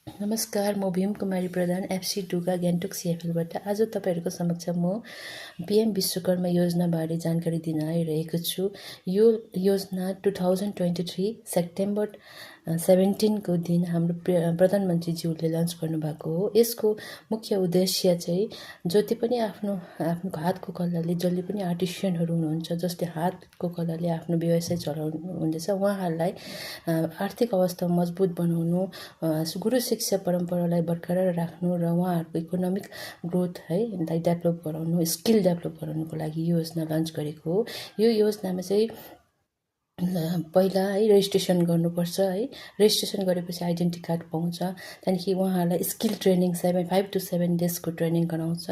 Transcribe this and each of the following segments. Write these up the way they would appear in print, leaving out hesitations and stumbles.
नमस्कार, म भीम कुमारी प्रधान एफसी डुगा गान्तोक सिएफएलबाट आज तपाईँहरूको समक्ष म पीएम विश्वकर्मा योजनाबारे जानकारी दिन आइरहेको छु। यो योजना 2023 सेप्टेम्बर 17 को दिन हाम्रो प्रधानमन्त्रीज्यूले लन्च गर्नुभएको हो। यसको मुख्य उद्देश्य चाहिँ जति पनि आफ्नो हातको कलाले जसले पनि आर्टिसियनहरू हुनुहुन्छ, जसले हातको कलाले आफ्नो व्यवसाय चलाउनु हुँदैछ, उहाँहरूलाई आर्थिक अवस्था मजबुत बनाउनु, गुरु शिक्षा परम्परालाई बरकरार राख्नु र उहाँहरूको इकोनोमिक ग्रोथ लाई डेभलप गराउनु, स्किल डेभलप गराउनुको लागि यो योजना लन्च गरेको हो। यो योजनामा चाहिँ पहिला रेजिस्ट्रेसन गर्नुपर्छ रेजिस्ट्रेसन गरेपछि आइडेन्टिटी कार्ड पाउँछ। त्यहाँदेखि उहाँहरूलाई स्किल ट्रेनिङ 5 to 7 डेजको ट्रेनिङ गराउँछ।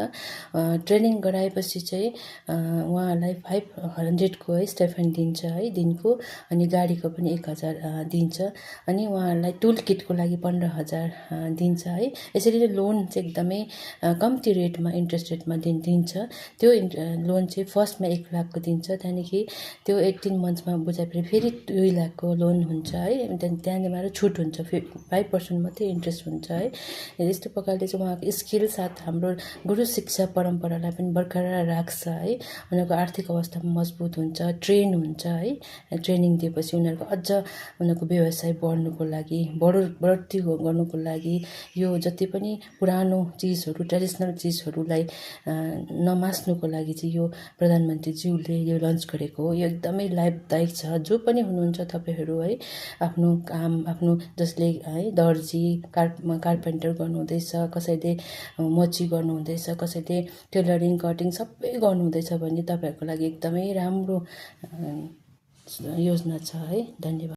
ट्रेनिङ गराएपछि चाहिँ उहाँहरूलाई 500 को स्टाइपेन्ड दिन्छ दिनको, अनि गाडीको पनि 1000 दिन्छ, अनि उहाँहरूलाई टुल किटको लागि 15,000 दिन्छ यसरी नै लोन चाहिँ एकदमै कम्ती रेटमा इन्ट्रेस्ट रेटमा दिन्छ। त्यो लोन चाहिँ फर्स्टमा 1 लाखको दिन्छ, त्यहाँदेखि त्यो 18 मन्थ्समा बुझाएपछि फेरि 2 लाखको लोन हुन्छ त्यहाँनिर छुट हुन्छ, 5% मात्रै इन्ट्रेस्ट हुन्छ यस्तो प्रकारले चाहिँ उहाँको स्किल साथ हाम्रो गुरु शिक्षा परम्परालाई पनि बरकरार राख्छ उनीहरूको आर्थिक अवस्था मजबुत हुन्छ, ट्रेन हुन्छ ट्रेनिङ दिएपछि उनीहरूको अझ उनीहरूको व्यवसाय बढ्नुको लागि बढोत्तरी गर्नुको लागि यो जति पनि पुरानो चिजहरू ट्रेडिसनल चिजहरूलाई नमास्नुको लागि चाहिँ यो प्रधानमन्त्रीज्यूले यो लन्च गरेको हो। यो एकदमै लाभदायक छ। जो पनि हुनुहुन्छ तपाईँहरू आफ्नो काम, आफ्नो जसले दर्जी कार्पेन्टर गर्नुहुँदैछ, कसैले मोची गर्नुहुँदैछ, कसैले टेलरिङ कटिङ सबै गर्नुहुँदैछ भने तपाईँहरूको लागि एकदमै राम्रो योजना छ धन्यवाद।